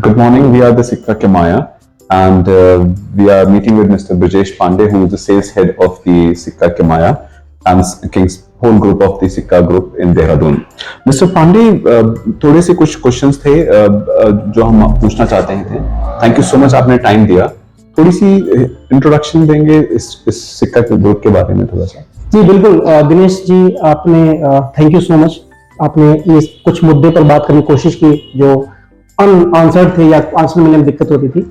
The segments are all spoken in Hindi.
Good morning. We are the Sikka Kemaya, and we are meeting with Mr. Brijesh Pandey, who is the sales head of the Sikka Kemaya and King's whole group of the Sikka group in Dehradun. Mr. Pandey, थोड़े से कुछ क्वेश्चंस थे जो हम पूछना चाहते थे. थैंक यू सो मच, आपने टाइम दिया. थोड़ी सी इंट्रोडक्शन देंगे इस सिक्का के ग्रुप के बारे में थोड़ा सा. जी बिल्कुल दिनेश जी, आपने थैंक यू सो मच. आपने ये कुछ मुद्दे पर बात करने की कोशिश की जो अनआंसर्ड थे या आंसर मिलने में दिक्कत होती थी.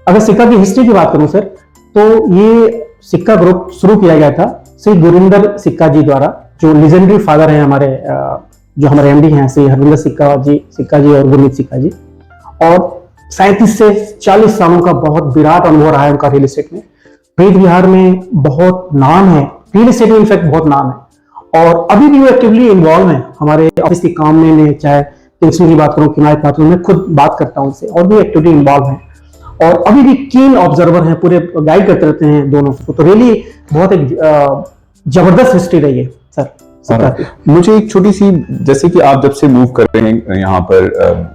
अगर सिक्का की हिस्ट्री की बात करूं सर, तो ये सिक्का ग्रुप शुरू किया गया था श्री गुरिंदर सिक्का जी द्वारा, जो लेजेंडरी फादर हैं हमारे, जो हमारे एमडी हैं श्री हरविंदर सिक्का जी और गुरमीत सिक्का जी. और 37 से 40 सालों का बहुत विराट अनुभव रहा है उनका रियल एस्टेट में. प्रीत बिहार में बहुत नाम है, रियल एस्टेट में इनफैक्ट बहुत नाम है, और अभी भी वो एक्टिवली इन्वॉल्व है हमारे ऑफिस के काम में. चाहे किंग्सटन की बात करूं, किनायत बात करूं, मैं खुद बात करता हूं उनसे, और भी एक्टिवली इन्वॉल्व है और अभी भी कीन ऑब्जर्वर हैं, पूरे गाइड करते रहते हैं दोनों को. तो रियली बहुत एक जबरदस्त हिस्ट्री रही है सर. मुझे एक छोटी सी, जैसे कि आप जब से मूव कर रहे हैं यहाँ पर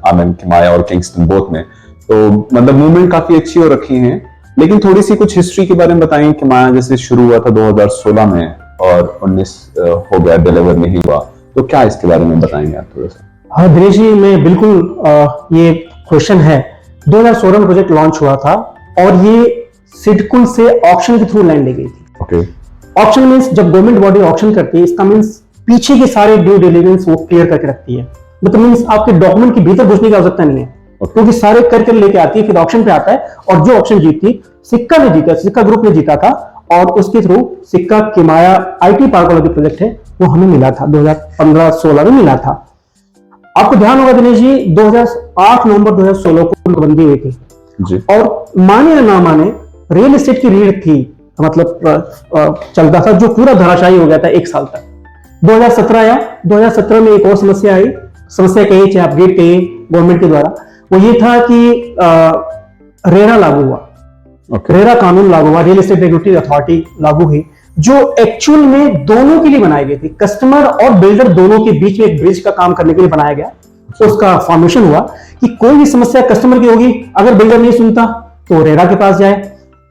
आमन किमाया और किंगस्टन बोथ में, तो मतलब मूवमेंट काफी अच्छी हो रखी है, लेकिन थोड़ी सी कुछ हिस्ट्री के बारे में बताएं. किमाया जैसे शुरू हुआ था 2016 में और 19 हो गया, डिलीवर नहीं हुआ, तो क्या इसके बारे में बताएंगे आप थोड़ा सा? हाँ दिनेश जी, मैं बिल्कुल, ये क्वेश्चन है. 2016 में प्रोजेक्ट लॉन्च हुआ था और ये सिडकुल से ऑक्शन के थ्रू लैंड ली गई थी. ओके. ऑक्शन मींस जब गवर्नमेंट बॉडी ऑक्शन करती है, इसका मींस पीछे के सारे ड्यू डिलिजेंस वो क्लियर करके रखती है. मतलब मींस आपके डॉक्यूमेंट के भीतर घुसने की आवश्यकता नहीं है, क्योंकि सारे करके लेके आती है, फिर ऑक्शन पे आता है. और जो ऑक्शन जीतती, सिक्का ने जीता, सिक्का ग्रुप ने जीता था, और उसके थ्रू सिक्का किमाया आईटी पार्क वाला जो प्रोजेक्ट है वो हमें मिला था 2015-16 में मिला था. आपको ध्यान होगा दिनेश जी, 2008 नवंबर 2016 को नोटबंदी हुई थी जी. और माने या ना माने, रियल एस्टेट की रीढ़ थी, मतलब चलता था, जो पूरा धराशायी हो गया था एक साल तक. 2017 में एक और समस्या आई. समस्या कहिए चाहे अपडेट कहिए गवर्नमेंट के द्वारा, वो ये था कि रेरा लागू हुआ. रेरा कानून लागू हुआ, रियल एस्टेट रेगुलेटरी अथॉरिटी लागू हुई, जो एक्चुअल में दोनों के लिए बनाई गई थी. कस्टमर और बिल्डर दोनों के बीच में एक ब्रिज का काम करने के लिए बनाया गया. तो उसका फॉर्मेशन हुआ कि कोई भी समस्या कस्टमर की होगी, अगर बिल्डर नहीं सुनता तो रेरा के पास जाए.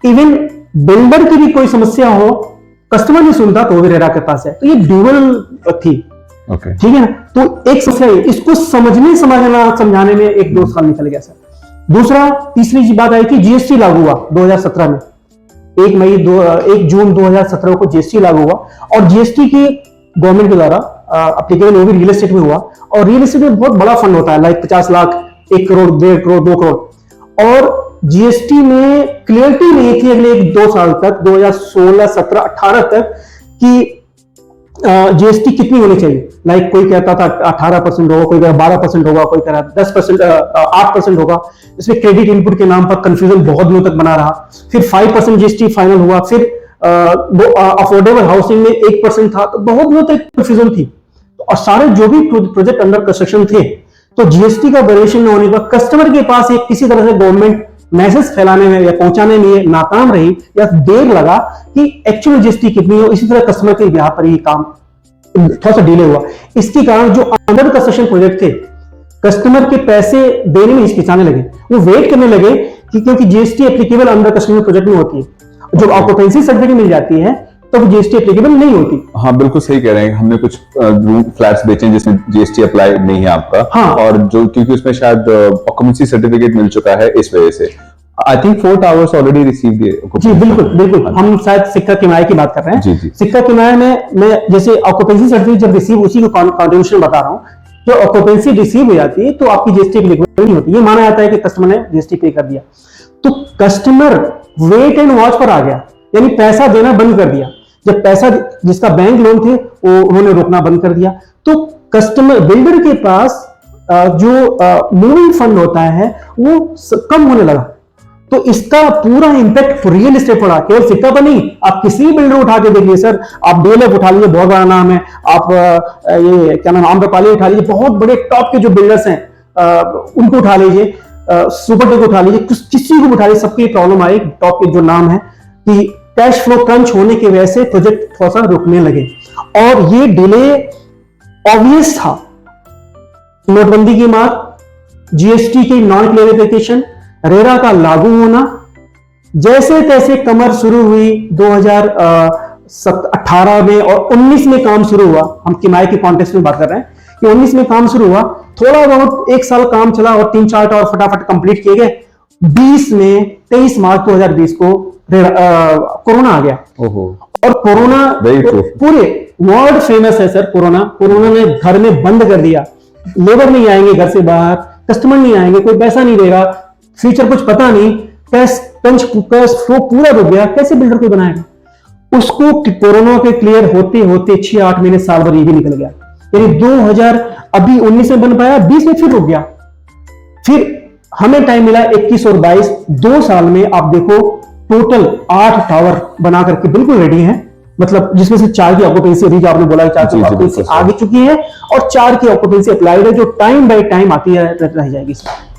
इवन बिल्डर की भी कोई समस्या हो, कस्टमर नहीं सुनता तो वो भी रेरा के पास जाए. तो ये ड्यूअल थी. ठीक है ना. तो एक समस्या, इसको समझाने में 1-2 साल निकल गया सर. दूसरा, तीसरी बात आई कि जीएसटी लागू हुआ 2017 में. 1 जून 2017 को जीएसटी लागू हुआ, और जीएसटी की गवर्नमेंट के द्वारा एप्लीकेबल वो भी रियल एस्टेट में हुआ. और रियल एस्टेट में बहुत बड़ा फंड होता है, लाइक 50 लाख, 1 करोड़, 1.5 करोड़, 2 करोड़. और जीएसटी में क्लियरिटी नहीं थी अगले 1-2 साल तक, 2016, 17, 18 तक, कि जीएसटी कितनी होनी चाहिए. लाइक कोई कहता था 18% होगा, कोई कह 12% होगा, कोई कह रहा 10%, 8% होगा. इसमें क्रेडिट इनपुट के नाम पर कंफ्यूजन बहुत दिनों तक बना रहा. फिर 5% जीएसटी फाइनल हुआ. फिर अफोर्डेबल हाउसिंग में 1% था. तो बहुत दिनों तक कंफ्यूजन थी. और सारे जो भी प्रोजेक्ट अंडर कंस्ट्रक्शन थे, तो जीएसटी का वेरिएशन न होने पर कस्टमर के पास एक किसी तरह से गवर्नमेंट मैसेज फैलाने में या पहुंचाने में नाकाम रही, या देर लगा कि एक्चुअल जीएसटी कितनी हो. इसी तरह कस्टमर के यहाँ पर ही काम थोड़ा सा डिले हुआ. इसके कारण जो अंडर कंस्ट्रक्शन प्रोजेक्ट थे, कस्टमर के पैसे देने में हिचकिचाने लगे. वो वेट करने लगे कि क्योंकि GST applicable under construction project में होती है. जब ऑक्यूपेंसी सर्टिफिकेट मिल जाती है तो जीएसटी एप्लीकेबल नहीं होती. हाँ बिल्कुल सही कह रहे हैं. हमने कुछ फ्लैट्स बेचे हैं जिसमें जीएसटी अप्लाई नहीं है आपका. हाँ. और जो क्योंकि उसमें शायद ऑक्यूपेंसी सर्टिफिकेट मिल चुका है, इस वजह से I think 4 towers already received. जी बिल्कुल. हम शायद सिक्का किमाया की बात कर रहे हैं. जी. सिक्का किमाया में मैं जैसे ऑक्यूपेंसी सर्टिफिकेट जब रिसीव, उसी को कंट्रीब्यूशन बता रहा हूँ. जो ऑक्यूपेंसी रिसीव हो जाती है तो आपकी जीएसटी एप्लीकेबल नहीं होती. ये माना जाता है कि कस्टमर ने जीएसटी पे कर दिया. तो कस्टमर वेट एंड वॉच पर आ गया, यानी पैसा देना बंद कर दिया. जब पैसा, जिसका बैंक लोन थे, वो उन्होंने रोकना बंद कर दिया. तो कस्टमर, बिल्डर के पास जो मूविंग फंड होता है वो कम होने लगा. तो इसका पूरा इंपैक्ट रियल एस्टेट पड़ा. केवल सिक्का पर नहीं, आप किसी भी बिल्डर उठा के देखिए सर. आप डीएलएफ उठा लीजिए, बहुत बड़ा नाम है. आप ये क्या नाम, आम्रपाली उठा लीजिए, बहुत बड़े टॉप के जो बिल्डर्स हैं उनको उठा लीजिए, सुपरटेक उठा लीजिए, किसी को उठा लीजिए, सबकी प्रॉब्लम आई. टॉप के जो नाम है कि कैश फ्लो क्रंच होने की वजह से प्रोजेक्ट थोड़ा सा रुकने लगे. और ये डिले ऑब्वियस था. नोटबंदी की मार, जीएसटी की नॉन क्लेरिफिकेशन, रेरा का लागू होना, जैसे तैसे कमर शुरू हुई 2018 में और 19 में काम शुरू हुआ। हम किमाए के कॉन्टेक्स्ट में बात कर रहे हैं कि 19 में काम शुरू हुआ, थोड़ा बहुत एक साल काम चला और 3 चार्ट और फटाफट कंप्लीट किए गए। 23 मार्च 2020 को कोरोना आ गया। और कोरोना पूरे वर्ल्ड फेमस है सर। कोरोना ने घर में बंद कर दिया, लेबर नहीं आएंगे घर से बाहर, कस्टमर नहीं आएंगे, कोई पैसा नहीं देगा, फ्यूचर कुछ पता नहीं, कैश फ्लो पूरा रुक गया। कैसे बिल्डर कोई बनाएगा उसको? कोरोना के क्लियर होते होते 6-8 महीने, साल भर ये भी निकल गया। यानी 2019 में बन पाया, 20 में फिर रुक गया। फिर हमें टाइम मिला 21 और 22, 2 साल में आप देखो टोटल 8 टावर बना करके बिल्कुल रेडी हैं। मतलब जिसमें से 4 की ऑक्यूपेंसी, अभी जो आपने बोला 4 की ऑक्यूपेंसी आगे चुकी है और 4 की ऑक्यूपेंसी अप्लाइड है, जो टाइम बाय टाइम आती है रह जाएगी।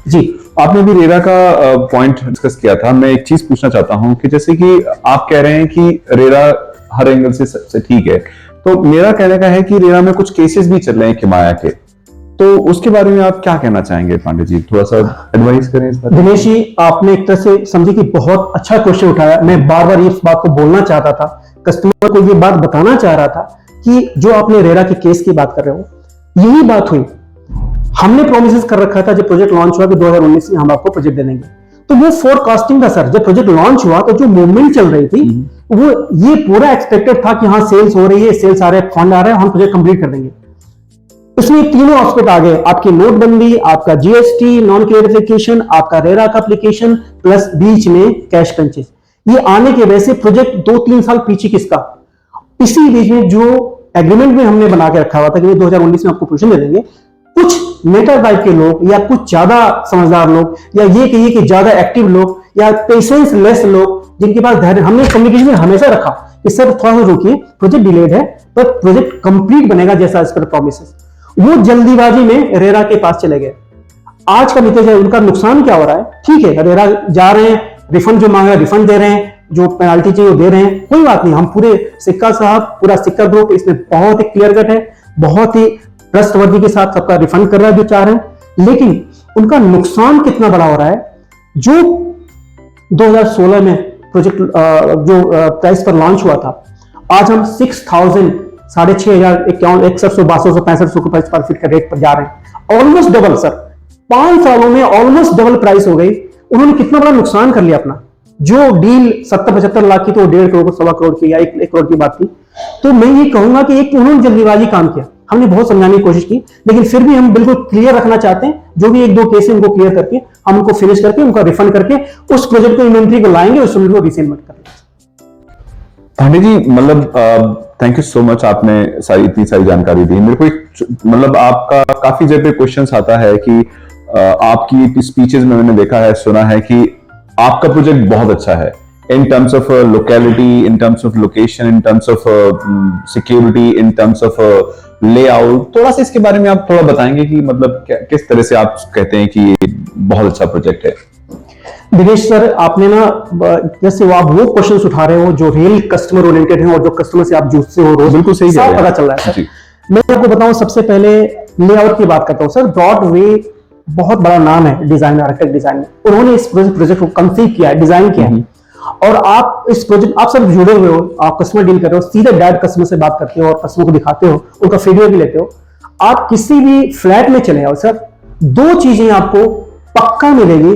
जी, आपने भी रेरा का पॉइंट डिस्कस किया था। मैं एक चीज पूछना चाहता हूं कि जैसे कि आप कह रहे हैं कि रेरा हर एंगल से ठीक है, तो मेरा कहने का है कि रेरा में कुछ केसेस भी चल रहे हैं किमाया के, तो उसके बारे में आप क्या कहना चाहेंगे पांडे जी? थोड़ा सा एडवाइस करें इस बारे में। दिनेश जी, आपने एक तरह से समझे कि बहुत अच्छा क्वेश्चन उठाया। मैं बार बार इस बात को बोलना चाहता था, कस्टमर को ये बात बताना चाह रहा था कि जो आपने रेरा के केस की बात कर रहे हो, यही बात हुई। हमने प्रोमिस कर रखा था जब प्रोजेक्ट लॉन्च हुआ कि 2019 में हम आपको प्रोजेक्ट दे देंगे, तो वो फोरकास्टिंग था सर। जब प्रोजेक्ट लॉन्च हुआ तो जो मूवमेंट चल रही थी वो ये पूरा एक्सपेक्टेड था कि हाँ सेल्स हो रही है, सेल्स आ रहे हैं, फंड आ रहे हैं, हम प्रोजेक्ट कंप्लीट कर देंगे। इसमें तीनों एस्पेक्ट आ गए, आपकी नोटबंदी, आपका जीएसटी नॉन क्लेरिफिकेशन, आपका रेरा का एप्लीकेशन, प्लस बीच में कैश क्रंचेस। ये आने की वजह से प्रोजेक्ट 2-3 साल पीछे किसका। इसी बीच में जो एग्रीमेंट में हमने बना के रखा हुआ था कि 2019 में आपको पोजीशन दे देंगे, कुछ नेटर टाइप के लोग या कुछ ज्यादा समझदार लोग या ये कहिए कि ज्यादा एक्टिव लोग या पेशेंस लेस लोग जिनके पास धैर्य, हमने कम्युनिकेशन में हमेशा रखा कि सर थोड़ा सा रुकिए, प्रोजेक्ट डिलेड है पर प्रोजेक्ट कंप्लीट बनेगा जैसा इस पर प्रॉमिस। वो जल्दीबाजी में रेरा के पास चले गए। आज का नतीजा उनका नुकसान क्या हो रहा है? ठीक है, रेरा जा रहे हैं, रिफंड जो मांगा रिफंड दे रहे हैं, जो पेनाल्टी चाहिए वो दे रहे हैं, कोई बात नहीं। हम पूरे सिक्का साहब, पूरा सिक्का ग्रुप इसमें बहुत ही क्लियर कट है, बहुत ही ट्रस्टवर्दी के साथ सबका रिफंड कर रहा है जो चाह रहे हैं। लेकिन उनका नुकसान कितना बड़ा हो रहा है? जो 2016 में प्रोजेक्ट जो प्राइस पर लॉन्च हुआ था, आज हम 6,000 6,551 रुपए पर फीट का रेट पर जा रहे हैं। ऑलमोस्ट डबल सर, 5 सालों में ऑलमोस्ट डबल प्राइस हो गई। उन्होंने कितना बड़ा नुकसान कर लिया अपना। जो डील 70-75 लाख की तो 1.5 करोड़, 1.25 करोड़ की या 1 करोड़ की बात थी। तो मैं ये कहूंगा कि एक उन्होंने जल्दीबाजी काम किया। हमने बहुत समझाने की कोशिश की, लेकिन फिर भी हम बिल्कुल क्लियर रखना चाहते हैं। जो भी 1-2 केस है उनको क्लियर करके हम उनको फिनिश करके उनका रिफंड करके उस प्रोजेक्ट को इन्वेंट्री को लाएंगे, उस प्रोजेक्ट को रीसेलमेंट करेंगे। पांडे जी, मतलब थैंक यू सो मच, आपने इतनी सारी जानकारी दी। मेरे को मतलब आपका काफी जगह पे क्वेश्चन आता है कि आपकी स्पीचेस में मैंने देखा है, सुना है कि आपका प्रोजेक्ट बहुत अच्छा है in terms of locality, in terms of location, in terms of security, in terms of layout। थोड़ा सा इसके बारे में आप थोड़ा बताएंगे कि मतलब किस तरह से आप कहते हैं कि ये बहुत अच्छा प्रोजेक्ट है? दिनेश सर, आपने ना जैसे आप वो क्वेश्चंस उठा रहे हो जो रियल कस्टमर ओरिएंटेड हैं और जो कस्टमर से आप जुड़ते हो रोज, बिल्कुल सही साफ पता चल रहा है सर। मैं आपको बताऊं, सबसे पहले लेआउट की बात करता हूं सर। ब्रॉडवे बहुत बड़ा नाम है डिजाइन, आर्किटेक्ट डिजाइन में। उन्होंने इस प्रोजेक्ट को कंसीव किया है, डिजाइन किया है। और आप इस प्रोजेक्ट, आप सब जुड़े हुए हो, आप कस्टमर डील कर रहे हो, सीधे डायरेक्ट कस्टमर से बात करते हो और कस्टमर को दिखाते हो, उनका फीडबैक भी लेते हो। आप किसी भी फ्लैट में चले जाओ सर, 2 चीजें आपको पक्का मिलेगी,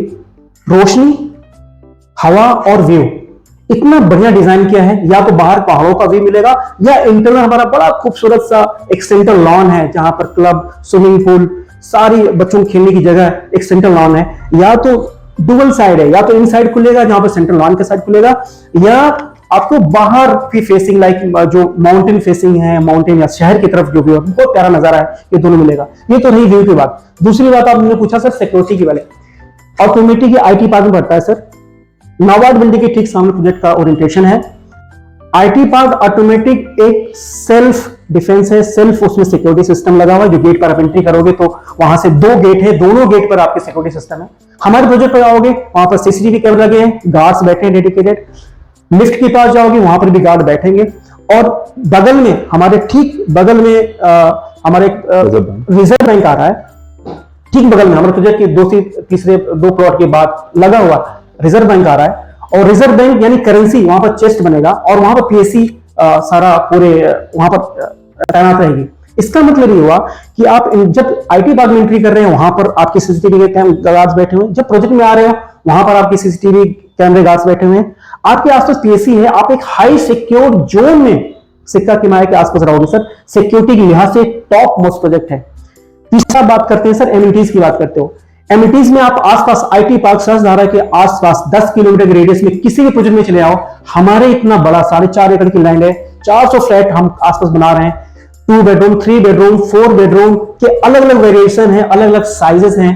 रोशनी, हवा और व्यू। इतना बढ़िया डिजाइन किया है। या तो बाहर पहाड़ों का व्यू मिलेगा या इंटरनल हमारा बड़ा खूबसूरत सा एक सेंट्रल लॉन है जहां पर क्लब, स्विमिंग पूल, सारी बच्चों को खेलने की जगह, एक सेंट्रल लॉन है। या तो डुअल साइड है, या तो इन साइड खुलेगा जहां पर सेंट्रल लॉन के साइड खुलेगा, या आपको बाहर भी फेसिंग लाइक जो माउंटेन फेसिंग है, माउंटेन या शहर की तरफ जो भी हो, बहुत प्यारा नजारा है, ये दोनों मिलेगा। ये तो रही व्यू की बात। दूसरी बात आपने पूछा सर सिक्योरिटी की वाले, ऑटोमेटिक की आईटी पार्क में पड़ता है सर। नाबार्ड बिल्डिंग के ठीक सामने प्रोजेक्ट का ओरिएंटेशन है। आईटी पार्क ऑटोमेटिक एक सेल्फ डिफेंस है, सेल्फ उसमें सिक्योरिटी सिस्टम लगा हुआ है। जो गेट पर आप एंट्री करोगे तो वहां से 2 गेट है, दोनों गेट पर आपके सिक्योरिटी सिस्टम है। हमारे प्रोजेक्ट पर आओगे, वहां पर सीसीटीवी कैमरा लगे हैं, गार्ड्स बैठे हैं डेडिकेटेड। लिफ्ट के पास जाओगे, वहां पर भी गार्ड बैठेंगे। और बगल में, हमारे ठीक बगल में हमारे रिजर्व बैंक आ रहा है। ठीक बगल में हमारे प्रोजेक्ट के दो से तीसरे 2 प्लॉट के बाद लगा हुआ रिजर्व बैंक आ रहा है, और रिजर्व बैंक यानी करेंसी वहां पर चेस्ट बनेगा, और वहां पर पीएससी सारा पूरे वहां पर तैनात रहेगी। इसका मतलब ये हुआ कि आप जब आईटी पार्क में एंट्री कर रहे हैं वहां पर आपके सीसीटीवी के गार्ड्स बैठे हुए हैं, जब प्रोजेक्ट में आ रहे हो वहां पर आपके सीसीटीवी कैमरे गार्ड्स बैठे हुए हैं, आपके आसपास पीएससी है, आप एक हाई सिक्योर जोन में सिक्का की माया के आसपास रहोगे सर। सिक्योरिटी के लिहाज से टॉप मोस्ट प्रोजेक्ट है। तीसरा बात करते हैं सर, एमिनिटीज की बात करते हो। एमिनिटीज में आप आसपास आईटी पार्क सहस्त्रधारा के आसपास 10 किलोमीटर के रेडियस में किसी भी प्रोजेक्ट में चले आओ, हमारे इतना बड़ा 4.5 एकड़ की लैंड है, 400 फ्लैट हम आसपास बना रहे हैं, 2 बेडरूम, 3 बेडरूम, 4 बेडरूम के अलग अलग वेरिएशन है, अलग अलग साइजेस हैं।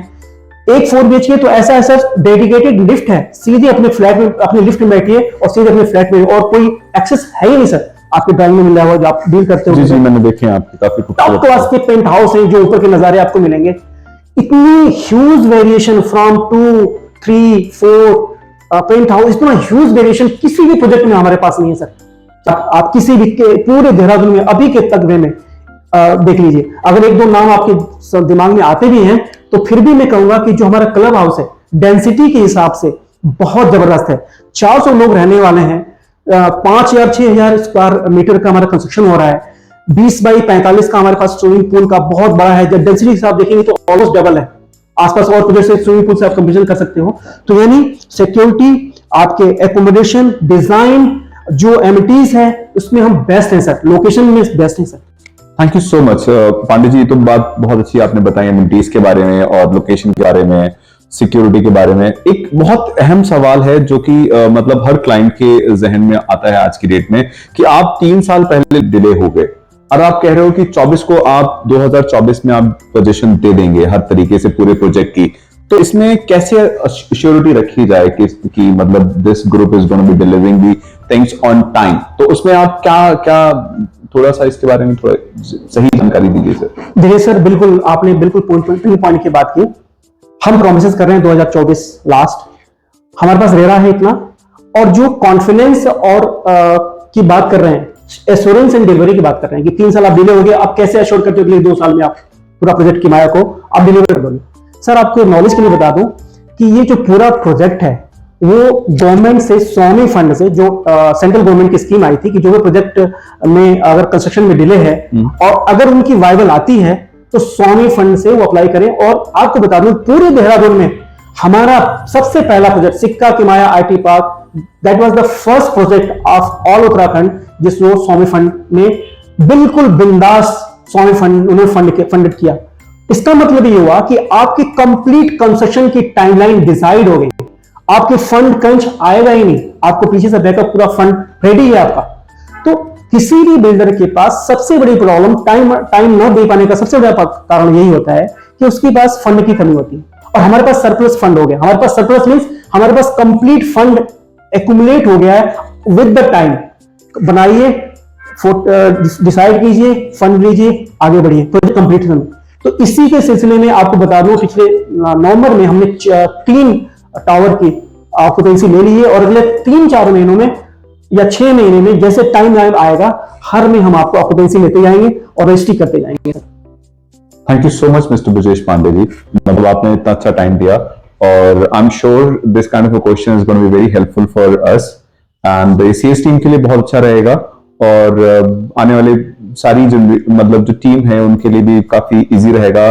एक 4 BHK तो ऐसा ऐसा डेडिकेटेड लिफ्ट है, सीधे अपने फ्लैट में अपने लिफ्ट में बैठिए और सीधे अपने फ्लैट में, और कोई एक्सेस है ही नहीं सर। आपके ड्राइंग में मिल रहा है जो आप डील करते हो। जी मैंने देखे हैं आपके काफी टॉप क्लास के पेंट हाउस हैं जो ऊपर के नजारे आपको मिलेंगे। इतनी huge variation from 2, 3, 4 penthouse, इतना ह्यूज वेरिएशन किसी भी प्रोजेक्ट में हमारे पास नहीं है सर। आप किसी भी पूरे देहरादून में अभी के तक में देख लीजिए। अगर 1-2 नाम आपके दिमाग में आते भी हैं तो फिर भी मैं कहूंगा कि जो हमारा क्लब हाउस है डेंसिटी के हिसाब से बहुत जबरदस्त है। 400 लोग रहने वाले हैं, 5,000-6,000 स्क्वायर मीटर का हमारा कंस्ट्रक्शन हो रहा है, 20 बाई 45 का हमारे पास स्विमिंग पूल का बहुत बड़ा है। जब डेंसिटी हिसाब देखेंगे तो ऑलमोस्ट डबल है। आसपास और प्रोजेक्ट से स्विमिंग पूल से आप कंपेरिजन कर सकते हो। तो यानी सिक्योरिटी, आपके एकोमोडेशन, डिजाइन, जो एमिनिटीज है उसमें हम बेस्ट हैं सर, लोकेशन में बेस्ट हैं sir. Thank you so much Pandey ji, तो बात बहुत अच्छी आपने बताई एमिनिटीज के बारे में और लोकेशन के बारे में, सिक्योरिटी के बारे में। एक बहुत अहम सवाल है जो कि मतलब हर क्लाइंट के जहन में आता है आज की डेट में कि आप 3 साल पहले डिले हो गए और आप कह रहे हो कि 24 को आप 2024 में आप पोजीशन दे देंगे हर तरीके से पूरे प्रोजेक्ट की। तो इसमें कैसे श्योरिटी रखी जाए कि मतलब this group is going to be delivering the things on time? तो उसमें आप क्या थोड़ा सा इसके बारे में थोड़ा सही जानकारी दीजिए सर। देखिए सर, बिल्कुल आपने बिल्कुल पॉइंट की बात की। हम प्रोमिस कर रहे हैं 2024 लास्ट, हमारे पास रेरा है इतना, और जो कॉन्फिडेंस और की बात कर रहे हैं, एश्योरेंस एंड डिलीवरी की बात कर रहे हैं कि 3 साल आप डिले हो गए, आप कैसे एश्योर करते हो कि 2 साल में आप पूरा प्रोजेक्ट की माया को आप डिलीवर कर दोगे। सर आपको नॉलेज के लिए बता दूं कि ये जो पूरा प्रोजेक्ट है वो गवर्नमेंट से स्वामी फंड से, जो सेंट्रल गवर्नमेंट की स्कीम आई थी कि जो भी प्रोजेक्ट में अगर कंस्ट्रक्शन में डिले है और अगर उनकी वाइबल आती है तो स्वामी फंड से वो अप्लाई करें। और आपको बता दूं पूरे देहरादून में हमारा सबसे पहला प्रोजेक्ट सिक्का की माया IT park, that was the first project of all Uttarakhand जिसको स्वामी फंड ने बिल्कुल बिंदास स्वामी फंड उन्होंने फंडेड किया। इसका मतलब ये हुआ कि आपकी कंप्लीट कंस्ट्रक्शन की टाइमलाइन डिसाइड हो गई, आपके फंड क्रंच आएगा ही नहीं, आपको पीछे से बैकअप पूरा फंड रेडी है आपका। तो किसी भी बिल्डर के पास सबसे बड़ी प्रॉब्लम टाइम न दे पाने का सबसे बड़ा कारण यही होता है कि उसके पास फंड की कमी होती है। और हमारे पास सरप्लस फंड हो गया, हमारे पास सरप्लस मींस हमारे पास कंप्लीट फंड एक्यूमुलेट हो गया है विद द टाइम। बनाइए, डिसाइड कीजिए, फंड लीजिए, आगे बढ़िए, प्रोजेक्ट कंप्लीट होने। तो इसी के सिलसिले में आपको बता दूं पिछले नवंबर में हमने 3 टावर की ऑक्यूपेंसी ले ली है और अगले 3-4 महीनों में या 6 महीने में जैसे टाइम लाइन आएगा हर में हम आपको ऑक्यूपेंसी लेते जाएंगे और रजिस्ट्री करते जाएंगे। Thank you so much mister Brajesh Pandey ji, मतलब आपने इतना अच्छा टाइम दिया और I am sure this kind of a question is going to be very helpful for us and CS team के लिए बहुत अच्छा रहेगा और आने वाले सारी जो मतलब जो टीम है उनके लिए भी काफी इजी रहेगा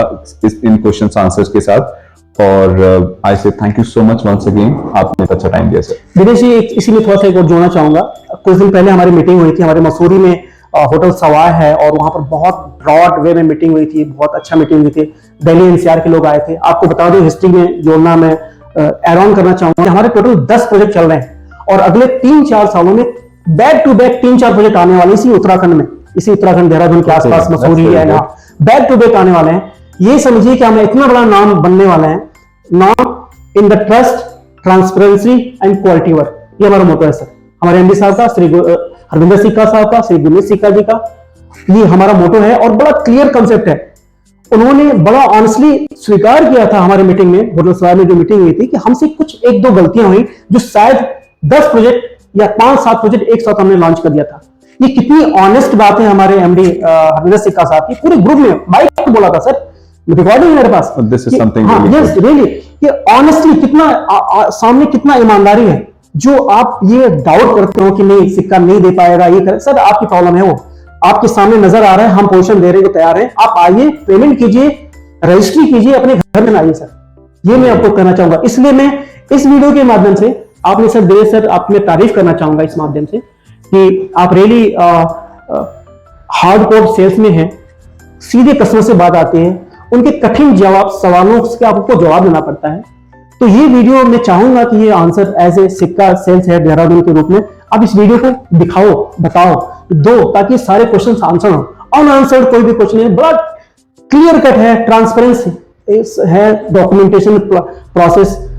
इन क्वेश्चन आंसर्स के साथ। और I say thank you so much once again, आपने अच्छा टाइम दिया सर। दिनेश जी, इसी में थोड़ा सा एक और जोड़ना चाहूंगा। कुछ दिन पहले हमारी मीटिंग हुई थी, हमारे मसूरी में होटल सवार है और वहां पर बहुत ब्रॉड वे में मीटिंग हुई थी, बहुत अच्छा मीटिंग हुई थी। दिल्ली एनसीआर के लोग आए थे। आपको बता दूं, हिस्ट्री में जोड़ना मैं एड ऑन करना चाहूंगा, हमारे टोटल 10 प्रोजेक्ट चल रहे हैं और अगले 3-4 सालों में बैक टू बैक 3-4 प्रोजेक्ट आने वाले इसी उत्तराखंड में, इसी उत्तराखंड देहरादून के आसपास मसूरी है ना, बैक टू बैक आने वाले हैं। ये समझिए कि हमें इतना बड़ा नाम बनने वाला है, नाम in the trust, transparency and quality work, ये हमारा मोटो है सर। हमारे एमडी साहब का, श्री हरविंदर सिक्का साहब का, श्री गुरमीत सिक्का जी का, ये हमारा मोटो है और बड़ा क्लियर कंसेप्ट है। उन्होंने बड़ा ऑनेस्टली स्वीकार किया था हमारे मीटिंग में, होटल सवार में जो मीटिंग हुई थी, कि हमसे कुछ 1-2 गलतियां हुई जो शायद 10 प्रोजेक्ट या 5-7 प्रोजेक्ट एक साथ हमने लॉन्च कर दिया था। ये कितनी ऑनेस्ट बात है हमारे एमडी हरविंदर सिक्का साहब की, पूरे ग्रुप में बाइक बोला था सर रिकॉर्डिंग है मेरे पास। This is कि- something हाँ, really yes, really, कि ऑनेस्टली कितना सामने कितना ईमानदारी है, जो आप ये डाउट करते हो कि नहीं सिक्का नहीं दे पाएगा, ये कर, सर आपकी प्रॉब्लम है, वो आपके सामने नजर आ रहा है, हम पोजीशन दे रहे हैं, तैयार हैं, आप आइए, पेमेंट कीजिए, रजिस्ट्री कीजिए, अपने घर में आइए सर। ये मैं आपको कहना चाहूंगा। इसलिए मैं इस वीडियो के माध्यम से आपने सर दे सर आप मैं तारीफ करना चाहूंगा इस माध्यम से कि आप रियली हार्डकोर सेल्स में हैं, सीधे कस्टमर से बात आती है, उनके कठिन जवाब सवालों के आपको जवाब देना पड़ता है। तो ये वीडियो मैं चाहूंगा कि ये आंसर एज ए सिक्का सेल्स हेड देहरादून के रूप में आप इस वीडियो को दिखाओ, बताओ, दो, ताकि सारे क्वेश्चन आंसर हो। अनआंसर्ड कोई भी क्वेश्चन है, बड़ा क्लियर कट है, ट्रांसपेरेंसी है, documentation process,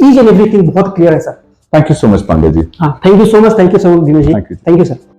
each and everything बहुत क्लियर है sir. Thank you so much, Pandey ji. हाँ, thank you so much, Dinesh ji, Thank you. Thank you sir.